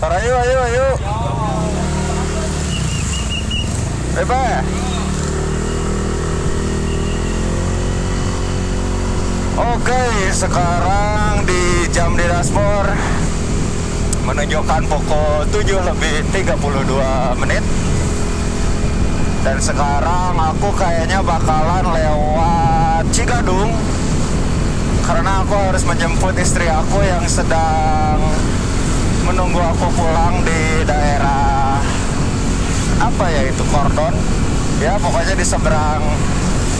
Ayo, ayo, ayo. Bebas. Oke, sekarang di jam di dashboard menunjukkan pukul 7:32. Dan sekarang aku kayaknya bakalan lewat Cigadung karena aku harus menjemput istri aku yang sedang menunggu aku pulang di daerah apa ya itu, Kordon ya, pokoknya di seberang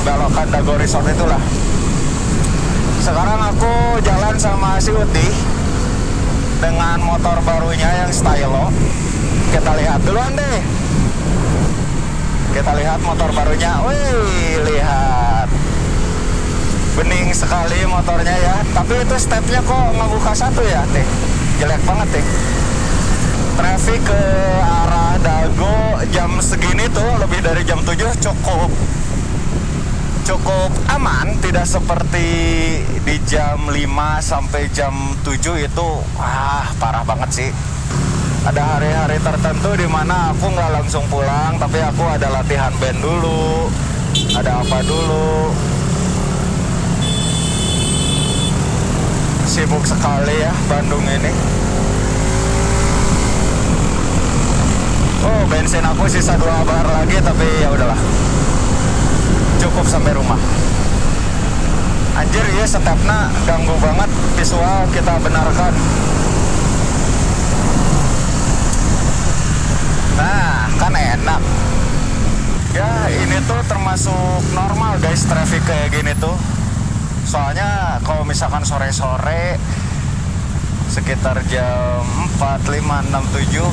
belokan Dago Resort itulah. Sekarang aku jalan sama si Uti dengan motor barunya yang Stylo. Kita lihat duluan deh. Kita lihat motor barunya. Wih, lihat. Bening sekali motornya ya. Tapi itu stepnya kok ngebuka satu ya, teh. Jelek banget, teh. Traffic ke arah Dago jam segini tuh lebih dari jam 7 cukup aman, tidak seperti di jam 5 sampai jam 7 itu parah banget sih. Ada hari-hari tertentu di mana aku nggak langsung pulang, tapi aku ada latihan band dulu, ada apa dulu. Sibuk sekali ya Bandung ini. Oh, bensin aku sisa 2 bar lagi, tapi ya udahlah. Cukup sampai rumah. Anjir ya, stepnya ganggu banget visual, kita benarkan. Nah, kan enak. Ya, ini tuh termasuk normal guys, traffic kayak gini tuh. Soalnya kalau misalkan sore-sore sekitar jam 4, 5, 6, 7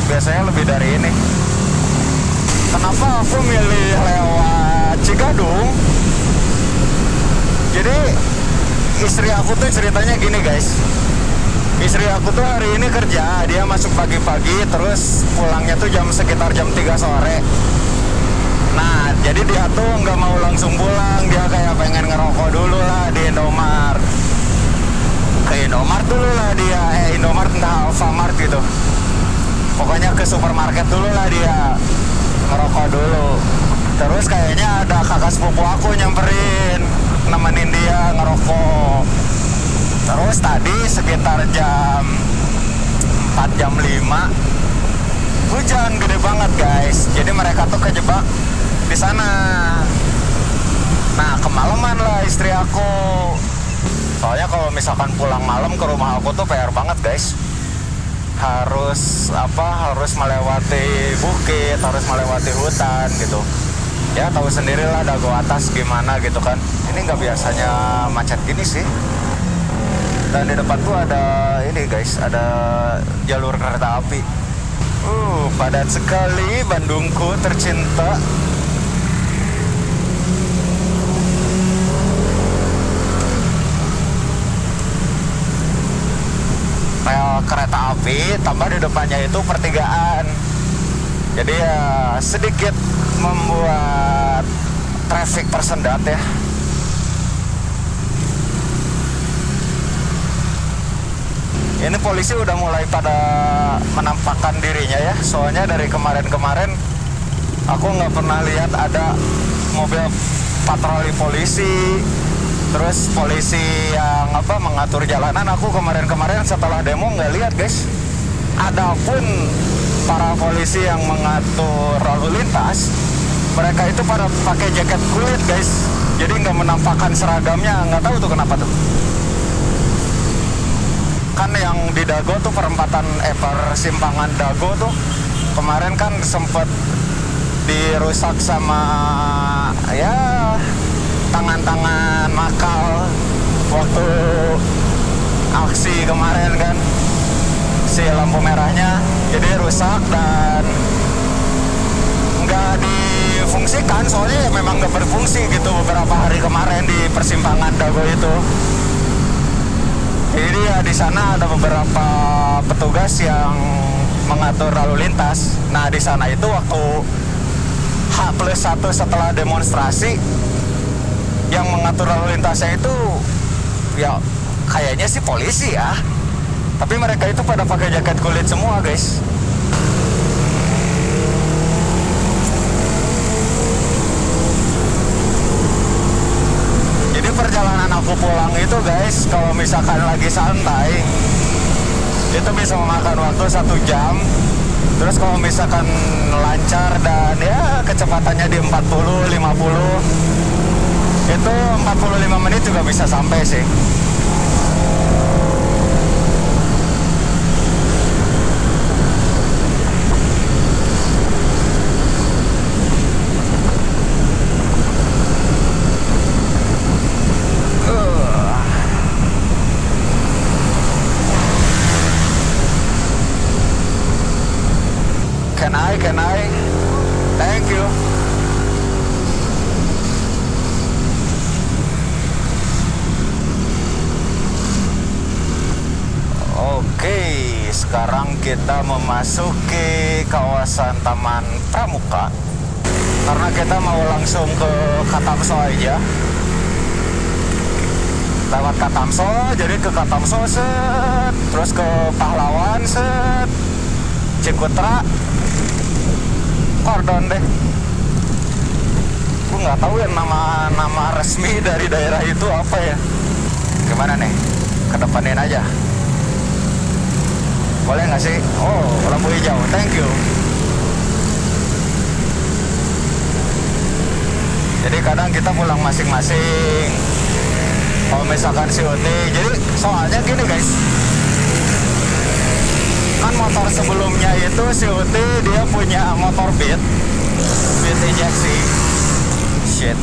biasanya lebih dari ini. Kenapa aku milih lewat Cigadung? Jadi istri aku tuh ceritanya gini guys. Istri aku tuh hari ini kerja, dia masuk pagi-pagi, terus pulangnya tuh sekitar jam 3 sore. Nah, jadi dia tuh nggak mau langsung pulang, dia kayak pengen ngerokok dulu lah di Indomaret. Ke Indomaret dulu lah dia, Indomaret entah Alfamart gitu. Pokoknya ke supermarket dulu lah dia, ngerokok dulu. Terus kayaknya ada kakak sepupu aku nyamperin, nemenin dia ngerokok. Terus tadi sekitar jam 4, jam 5 hujan gede banget guys. Jadi mereka tuh kejebak di sana. Nah, kemalaman lah istri aku. Soalnya kalau misalkan pulang malam ke rumah aku tuh PR banget guys. Harus melewati bukit, harus melewati hutan gitu. Ya tahu sendirilah Dago atas gimana gitu kan. Ini nggak biasanya macet gini sih. Dan di depan tuh ada ini guys, ada jalur kereta api. Padat sekali Bandungku tercinta. Rel kereta api, tambah di depannya itu pertigaan. Jadi ya sedikit membuat traffic tersendat ya. Ini polisi udah mulai pada menampakkan dirinya ya. Soalnya dari kemarin-kemarin aku nggak pernah lihat ada mobil patroli polisi, terus polisi yang mengatur jalanan. Aku kemarin-kemarin setelah demo nggak lihat guys. Adapun para polisi yang mengatur lalu lintas, mereka itu pada pakai jaket kulit guys. Jadi nggak menampakkan seragamnya, nggak tahu tuh kenapa tuh. Kan yang di Dago tuh persimpangan Dago tuh kemarin kan sempet dirusak sama ya tangan-tangan nakal waktu aksi kemarin kan, si lampu merahnya jadi rusak dan nggak difungsikan. Soalnya ya memang nggak berfungsi gitu beberapa hari kemarin di persimpangan Dago itu. Jadi ya di sana ada beberapa petugas yang mengatur lalu lintas. Nah di sana itu waktu H+1 setelah demonstrasi, yang mengatur lalu lintasnya itu ya kayaknya sih polisi ya. Tapi mereka itu pada pakai jaket kulit semua guys. Jadi perjalanan aku pulang itu guys, kalau misalkan lagi santai itu bisa memakan waktu 1 jam. Terus kalau misalkan lancar dan ya kecepatannya di 40-50, itu 45 menit juga bisa sampai sih. Can I? Thank you. Oke, sekarang kita memasuki kawasan Taman Pramuka. Karena kita mau langsung ke Katamso aja. Lewat Katamso, jadi ke Katamso set, terus ke Pahlawan set, Cikutra, Kordon deh. Gue nggak tahu ya nama resmi dari daerah itu apa ya. Gimana nih? Kedepanin aja. Boleh nggak sih? Oh, lampu hijau. Thank you. Jadi kadang kita pulang masing-masing. Kalau misalkan si Uti, jadi soalnya gini guys. Kan motor sebelumnya itu si Uti dia punya motor Beat injeksi. Shit.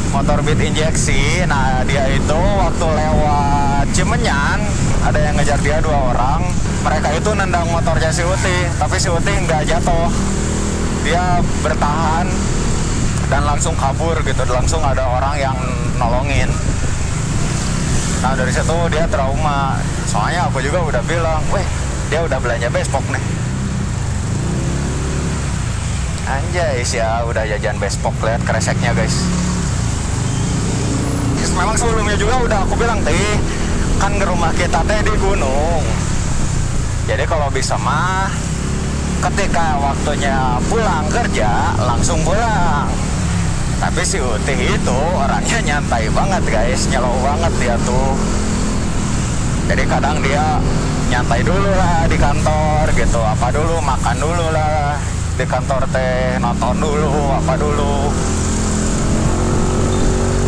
Motor Beat injeksi. Nah dia itu waktu lewat Cimenyan ada yang ngejar dia 2 orang. Mereka itu nendang motornya si Uti, tapi si Uti nggak jatuh. Dia bertahan dan langsung kabur gitu. Langsung ada orang yang nolongin. Nah dari situ dia trauma. Soalnya aku juga udah bilang, weh dia udah belanja bespok nih. Anjay sih ya, udah jajan bespok, lihat kreseknya guys. Memang sebelumnya juga udah aku bilang teh, kan ke rumah kita teh di gunung. Jadi kalau bisa mah ketika waktunya pulang kerja langsung pulang. Tapi si Uti itu orangnya nyantai banget guys, nyelow banget dia tuh. Jadi kadang dia nyantai dulu lah di kantor gitu, apa dulu, makan dulu lah di kantor teh, nonton dulu, apa dulu.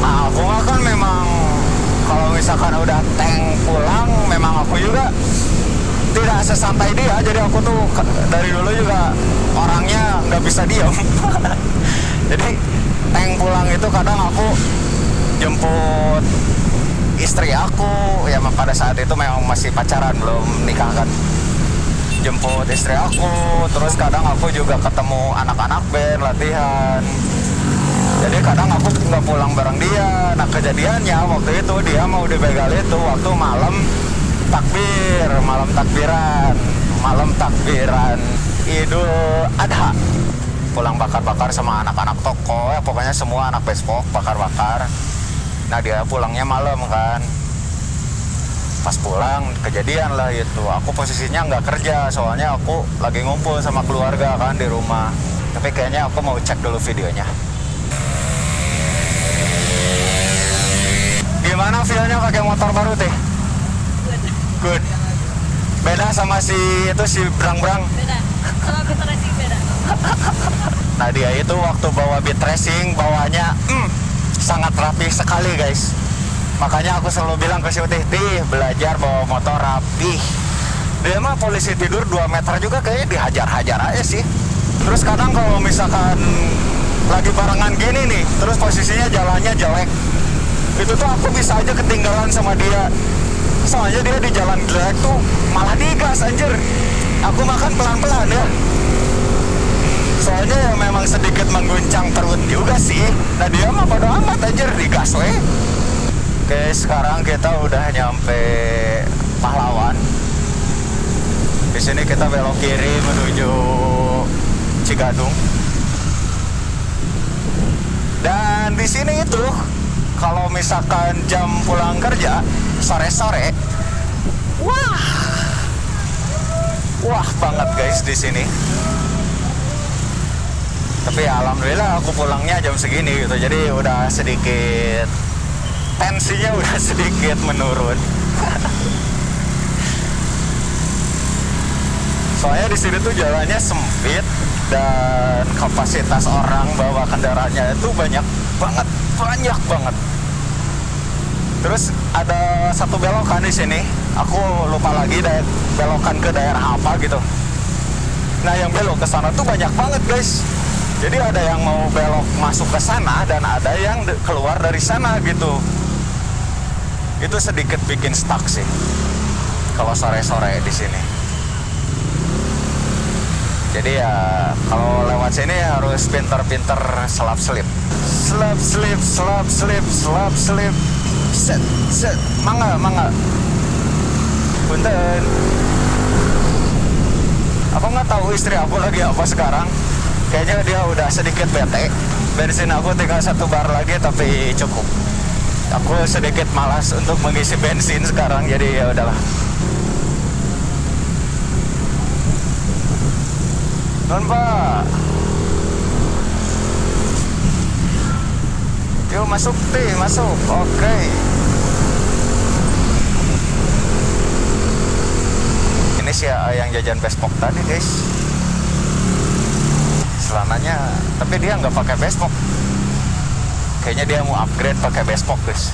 Nah aku kan memang kalau misalkan udah tank pulang, memang aku juga tidak sesantai dia. Jadi aku tuh dari dulu juga orangnya nggak bisa diem. Jadi tank pulang itu kadang aku jemput istri aku, ya pada saat itu memang masih pacaran, belum nikah kan. Jemput istri aku, terus kadang aku juga ketemu anak-anak band latihan. Jadi kadang aku nggak pulang bareng dia. Nah kejadiannya waktu itu dia mau dibegal itu waktu malam takbiran Idul Adha. Pulang bakar-bakar sama anak-anak toko, ya pokoknya semua anak bespok bakar-bakar. Nah dia pulangnya malam kan. Pas pulang kejadian lah itu. Aku posisinya nggak kerja, soalnya aku lagi ngumpul sama keluarga kan di rumah. Tapi kayaknya aku mau cek dulu videonya. Gimana feel-nya pakai motor baru teh? Good. Beda sama si Brang-Brang? Beda. Sama Beat Racing beda. Nah dia itu waktu bawa Beat Racing bawanya sangat rapi sekali guys. Makanya aku selalu bilang ke si Uti, belajar bawa motor rapi. Dia mah polisi tidur 2 meter juga kayaknya dihajar-hajar aja sih. Terus kadang kalau misalkan lagi barengan gini nih, terus posisinya jalannya jelek, itu tuh aku bisa aja ketinggalan sama dia. Soalnya dia di jalan jelek tuh malah digas anjir. Aku makan pelan-pelan ya. Soalnya ya memang sedikit mengguncang perut juga sih. Nah dia mah bodo amat anjir, digas we. Oke, sekarang kita udah nyampe Pahlawan. Di sini kita belok kiri menuju Cigadung. Dan di sini itu kalau misalkan jam pulang kerja sore-sore, Wah banget guys di sini. Tapi alhamdulillah aku pulangnya jam segini gitu. Jadi udah sedikit tensinya udah sedikit menurun. Soalnya di sini tuh jalannya sempit dan kapasitas orang bawa kendaraannya itu banyak banget. Terus ada satu belokan di sini. Aku lupa lagi belokan ke daerah apa gitu. Nah, yang belok ke sana tuh banyak banget, guys. Jadi ada yang mau belok masuk ke sana dan ada yang keluar dari sana gitu. Itu sedikit bikin stuck sih. Kalau sore-sore di sini. Jadi ya kalau lewat sini harus pinter-pinter selap-selip. Selap-selip. Set. Mangga. Punten. Aku nggak tahu istri aku lagi apa sekarang. Kayaknya dia udah sedikit bete. Bensin aku tinggal 1 bar lagi tapi cukup. Aku sedikit malas untuk mengisi bensin sekarang, jadi ya udahlah. Non Pak. Yuk masuk. Oke. Ini sih yang jajan Bespok tadi, guys. Celananya, tapi dia nggak pakai Bespok. Kayaknya dia mau upgrade pakai Bespok, guys.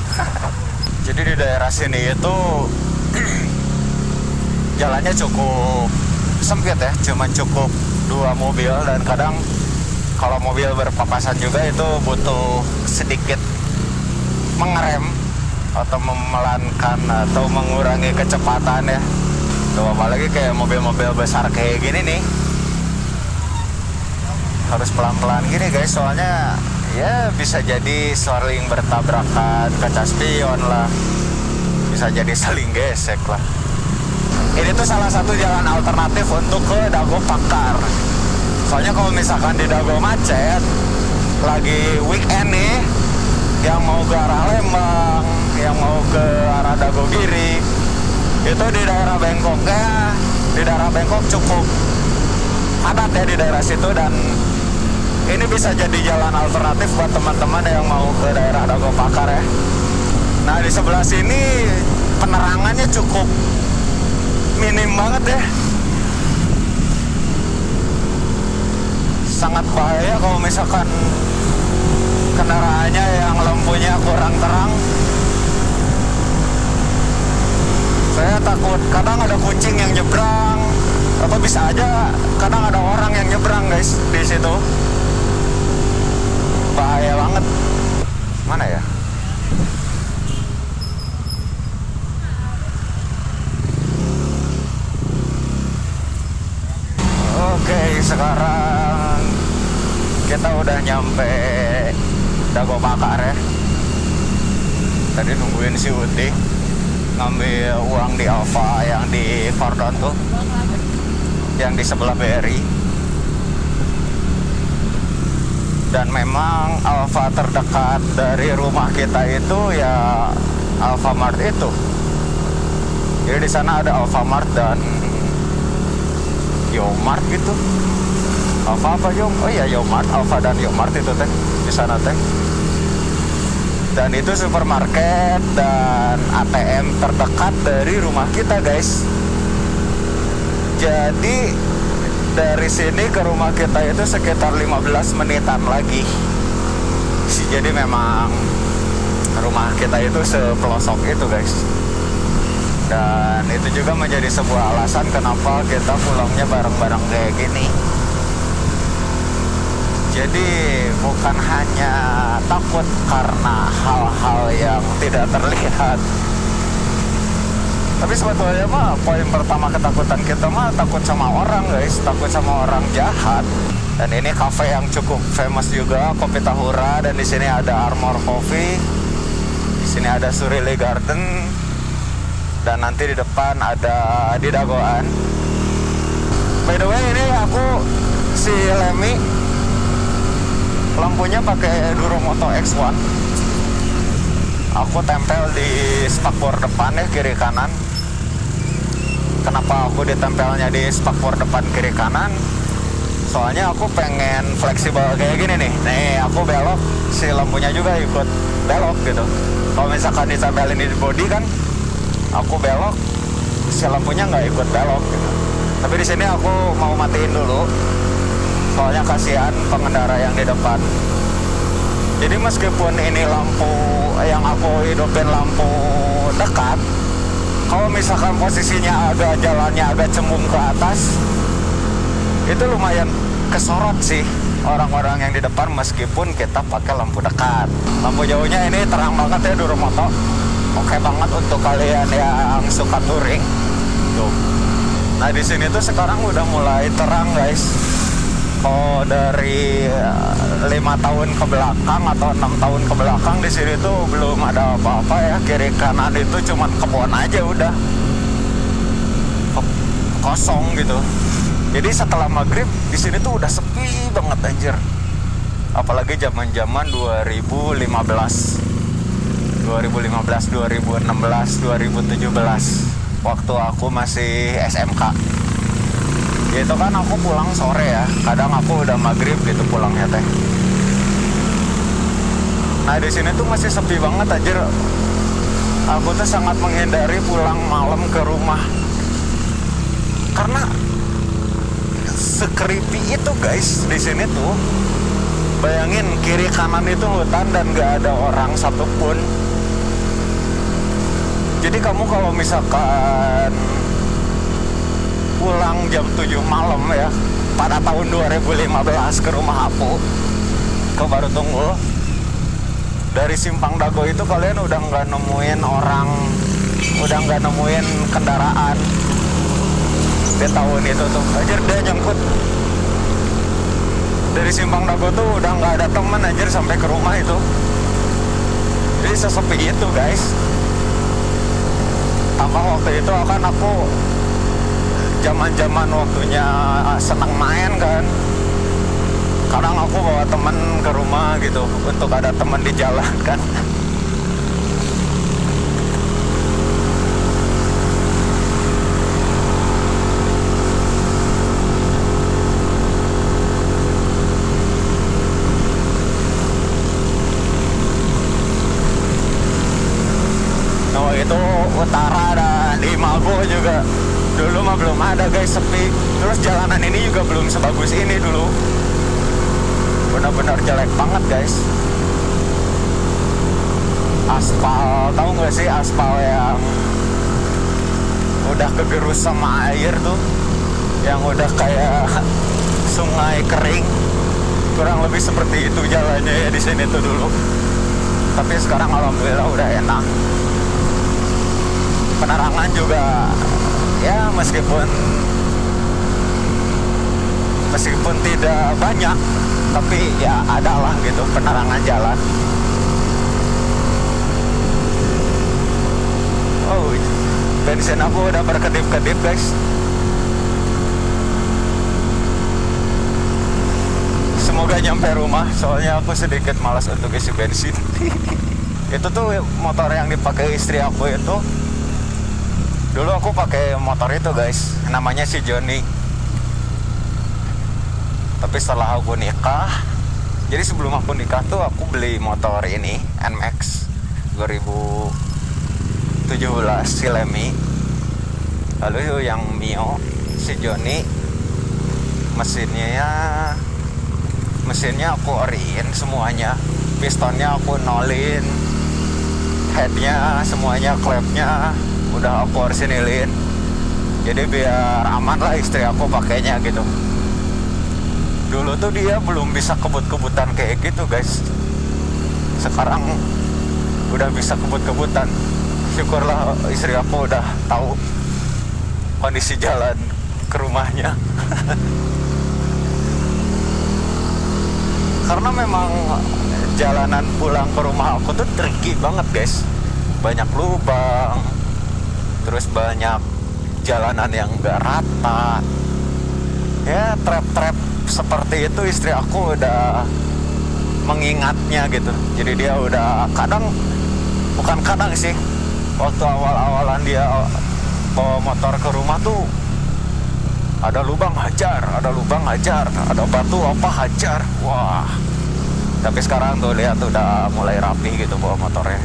Jadi di daerah sini itu jalannya cukup sempit ya, cuman cukup 2 mobil dan kadang kalau mobil berpapasan juga itu butuh sedikit mengerem atau memelankan atau mengurangi kecepatan ya. Tuh, apalagi kayak mobil-mobil besar kayak gini nih. Harus pelan-pelan gini guys, soalnya ya bisa jadi saling bertabrakan, kaca spion lah. Bisa jadi saling gesek lah. Ini tuh salah satu jalan alternatif untuk ke Dago Pakar. Soalnya kalau misalkan di Dago macet, lagi weekend nih, yang mau ke arah Lembang, yang mau ke arah Dago Giri, itu di daerah Bengkok cukup padat ya di daerah situ, dan ini bisa jadi jalan alternatif buat teman-teman yang mau ke daerah Dago Pakar ya. Nah di sebelah sini penerangannya cukup minim banget ya. Sangat bahaya kalau misalkan kendaraannya yang lampunya kurang terang. Saya takut kadang ada kucing yang nyebrang, atau bisa aja kadang ada orang yang nyebrang guys di situ. Bahaya banget. Mana ya? Oke, sekarang kita udah nyampe Dago Pakar ya. Tadi nungguin si Uti ngambil uang di Alfa yang di Cordon tuh, yang di sebelah BRI. Dan memang Alfa terdekat dari rumah kita itu ya Alfamart itu. Jadi di sana ada Alfamart dan Yomart gitu. Alfa apa Yom? Oh iya Yomart, Alfa dan Yomart itu teh di sana teh. Dan itu supermarket dan ATM terdekat dari rumah kita guys. Jadi dari sini ke rumah kita itu sekitar 15 menitan lagi. Jadi memang rumah kita itu sepelosok itu guys. Dan itu juga menjadi sebuah alasan kenapa kita pulangnya bareng-bareng kayak gini. Jadi bukan hanya takut karena hal-hal yang tidak terlihat, tapi sebetulnya mah poin pertama ketakutan kita mah takut sama orang guys, takut sama orang jahat. Dan ini cafe yang cukup famous juga, Kopi Tahura, dan di sini ada Armor Coffee, di sini ada Surili Garden, dan nanti di depan ada di Dagoan. By the way ini aku si Lemi lampunya pakai Duromoto X1. Aku tempel di spakbor depan ya, kiri kanan. kenapa aku ditempelnya di spakbor depan kiri kanan, soalnya aku pengen fleksibel kayak gini nih. Nih aku belok, si lampunya juga ikut belok gitu. Kalau misalkan ditempelin di body kan, aku belok, si lampunya nggak ikut belok gitu. Tapi di sini aku mau matiin dulu, soalnya kasihan pengendara yang di depan. Jadi meskipun ini lampu yang aku hidupin lampu dekat, kalau misalkan posisinya jalannya agak cembung ke atas, itu lumayan kesorot sih orang-orang yang di depan meskipun kita pakai lampu dekat. Lampu jauhnya ini terang banget ya Duromoto. Oke banget untuk kalian yang suka touring. Tuh. Nah di sini tuh sekarang udah mulai terang guys. Kalau dari 5 tahun ke belakang atau 6 tahun ke belakang di sini tuh belum ada apa-apa ya. Kiri kanan itu cuman kebun aja udah kosong gitu. Jadi setelah maghrib di sini tuh udah sepi banget anjir. Apalagi zaman-zaman 2015, 2016, 2017 waktu aku masih SMK. Ya itu kan aku pulang sore ya, kadang aku udah maghrib gitu pulangnya teh. Nah di sini tuh masih sepi banget anjir. Aku tuh sangat menghindari pulang malam ke rumah karena se-creepy itu guys di sini tuh. Bayangin kiri kanan itu hutan dan gak ada orang satupun. Jadi kamu kalau misalkan pulang jam 7 malam ya pada tahun 2015 ke rumah aku ke Baru Tunggul, dari Simpang Dago itu kalian udah nggak nemuin orang, udah nggak nemuin kendaraan di tahun itu tuh. Anjir dia nyangkut dari Simpang Dago tuh udah nggak ada temen anjir sampai ke rumah itu. Jadi sesepi itu guys. Tambah waktu itu akan aku zaman-zaman waktunya senang main kan, kadang aku bawa temen ke rumah gitu untuk ada temen di jalan kan. Nah itu utara dan di Mago juga dulu mah belum ada guys, sepi. Terus jalanan ini juga belum sebagus ini dulu. Benar-benar jelek banget guys. Aspal, tahu nggak sih aspal yang udah kegerus sama air tuh, yang udah kayak sungai kering. Kurang lebih seperti itu jalannya ya di sini tuh dulu. Tapi sekarang alhamdulillah udah enak. Penerangan juga ya meskipun tidak banyak, tapi ya ada lah gitu penerangan jalan. Oh, bensin aku udah berkedip-kedip guys. Semoga nyampe rumah, soalnya aku sedikit malas untuk isi bensin. Itu tuh motor yang dipakai istri aku itu. Dulu aku pakai motor itu guys, namanya si Johnny. Tapi setelah aku nikah, jadi sebelum aku nikah tuh aku beli motor ini NMAX 2017 Silemi. Lalu yang Mio, si Johnny, mesinnya aku oriin semuanya, pistonnya aku nolin, headnya semuanya, klepnya udah aku orsinilin. Jadi biar aman lah istri aku pakainya gitu. Dulu tuh dia belum bisa kebut-kebutan kayak gitu guys. Sekarang udah bisa kebut-kebutan. Syukurlah istri aku udah tahu kondisi jalan ke rumahnya. Karena memang jalanan pulang ke rumah aku tuh tricky banget guys. Banyak lubang, terus banyak jalanan yang gak rata. Ya trap-trap seperti itu istri aku udah mengingatnya gitu. Jadi dia udah bukan kadang sih, waktu awal-awalan dia bawa motor ke rumah tuh Ada lubang hajar, ada lubang hajar, ada batu apa hajar. Wah. Tapi sekarang tuh lihat udah mulai rapi gitu bawa motornya.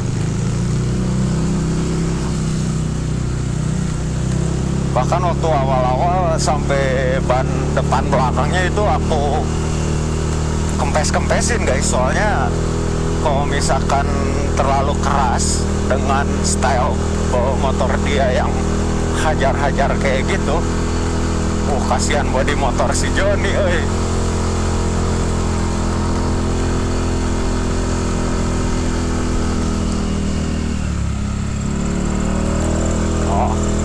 Bahkan waktu awal-awal sampai ban depan belakangnya itu aku kempes-kempesin guys. Soalnya kalau misalkan terlalu keras dengan style bawa motor dia yang hajar-hajar kayak gitu, kasihan bodi motor si Joni, euy.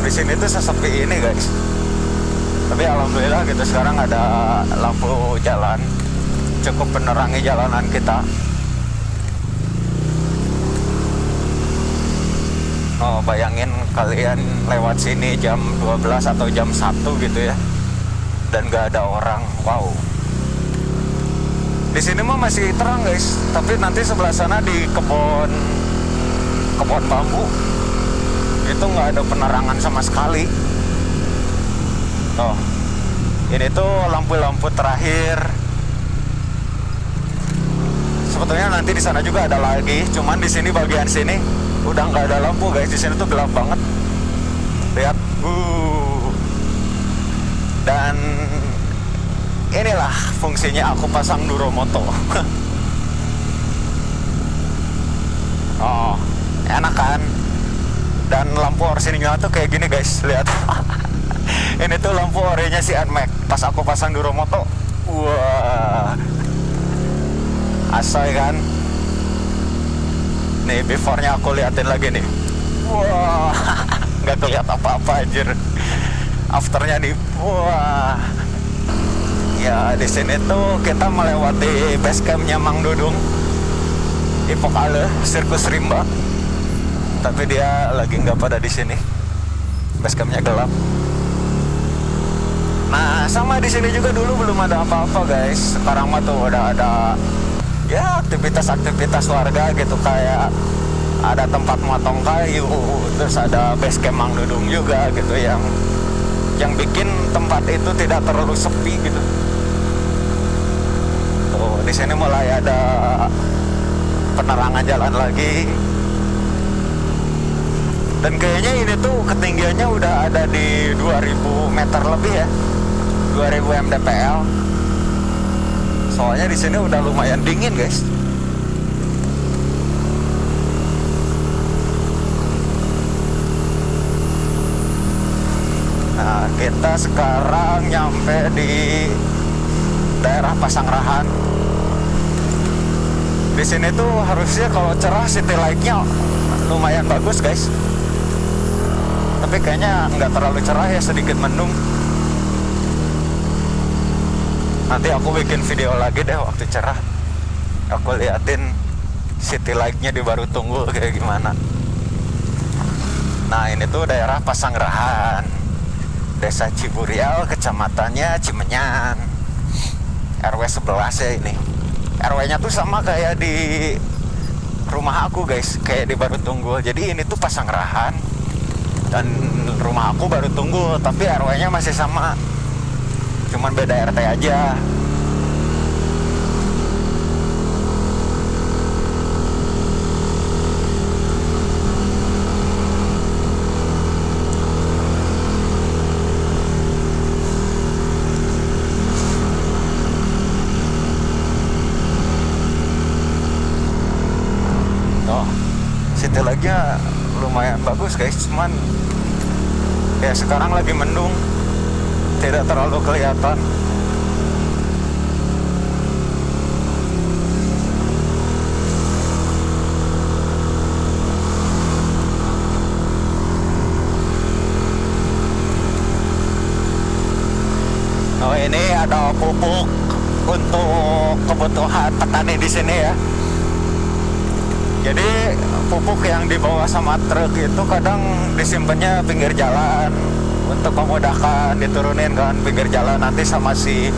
Di sini tuh sesepi ini guys. Tapi alhamdulillah gitu sekarang ada lampu jalan, cukup menerangi jalanan kita. Bayangin kalian lewat sini jam 12 atau jam 1 gitu ya, dan gak ada orang. Wow. Di sini mah masih terang guys, tapi nanti sebelah sana di kebun bambu itu nggak ada penerangan sama sekali. Ini tuh lampu-lampu terakhir. Sebetulnya nanti di sana juga ada lagi, cuman di sini bagian sini udah nggak ada lampu guys. Di sini tuh gelap banget. Lihat, dan inilah fungsinya aku pasang Duromoto. Enak kan? Dan lampu orsinya tuh kayak gini guys, lihat. Ini tuh lampu orenya si Nmax pas aku pasang Duromoto. Wah, asoy kan. Nih before-nya aku liatin lagi nih. Wah, nggak kelihatan apa-apa anjir. Afternya nih, wah. Ya di sini tuh kita melewati base campnya Mang Dudung, Ipokale, Sirkus Rimba. Tapi dia lagi nggak pada di sini. Basecampnya gelap. Nah, sama di sini juga dulu belum ada apa-apa guys. Sekarang mah tuh udah ada ya aktivitas-aktivitas warga gitu, kayak ada tempat motong kayu, terus ada basecamp Mang Dudung juga gitu yang bikin tempat itu tidak terlalu sepi gitu. Tuh, di sini mulai ada penerangan jalan lagi. Dan kayaknya ini tuh ketinggiannya udah ada di 2000 meter lebih ya, 2000 mdpl. Soalnya di sini udah lumayan dingin guys. Nah, kita sekarang nyampe di daerah Pasangrahan. Di sini tuh harusnya kalau cerah city light-nya lumayan bagus guys. Tapi kayaknya nggak terlalu cerah ya, sedikit mendung. Nanti aku bikin video lagi deh waktu cerah. Aku liatin city light-nya di Barutunggul kayak gimana. Nah ini tuh daerah Pasangrahan, Desa Ciburial, kecamatannya Cimenyan, RW 11 ya ini. RW-nya tuh sama kayak di rumah aku guys, kayak di Barutunggul. Jadi ini tuh Pasangrahan dan rumah aku Barutunggul, tapi RW-nya masih sama, cuman beda RT aja. City light-nya lumayan bagus guys, cuman ya sekarang lagi mendung, tidak terlalu kelihatan. Oh ini ada pupuk untuk kebutuhan petani di sini ya. Jadi pupuk yang dibawa sama truk itu kadang disimpannya pinggir jalan untuk memudahkan diturunin kan pinggir jalan, nanti sama si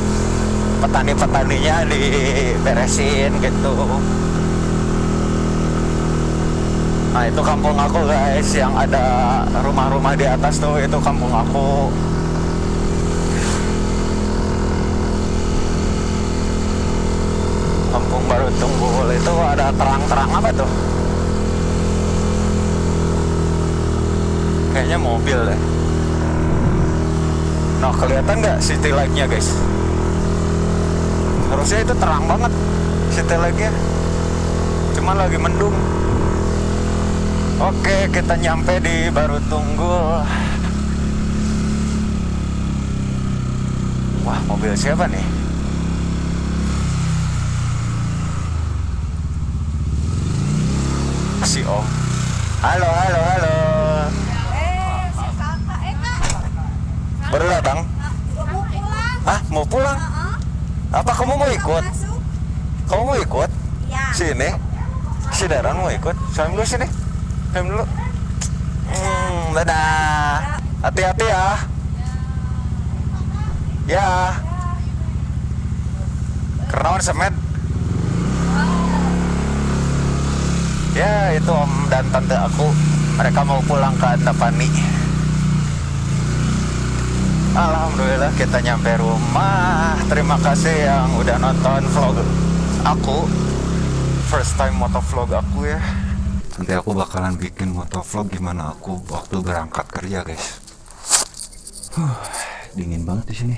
petani-petaninya diberesin gitu. Nah itu kampung aku guys, yang ada rumah-rumah di atas tuh itu kampung aku. Baru Tunggul itu ada terang-terang apa tuh? Kayaknya mobil deh. Nah, kelihatan nggak city light-nya guys? Harusnya itu terang banget city light-nya. Cuma lagi mendung. Oke, kita nyampe di Baru Tunggul. Wah, mobil siapa nih? Si Om. Halo, halo, halo. Si kakak, Kak. Baru datang? Mau pulang? Ah, mau pulang? Apa kamu mau ikut? Masuk? Kamu mau ikut? Ya. Sini. Si Daran mau ikut. Salam dulu sini. Salam dulu. Dadah. Hati-hati ya. Ya. Kenaon semet. Ya, itu om dan tante aku. Mereka mau pulang ke Antapani. Alhamdulillah kita nyampe rumah. Terima kasih yang udah nonton vlog aku. First time motovlog aku ya. Nanti aku bakalan bikin motovlog gimana aku waktu berangkat kerja guys. Dingin banget di sini.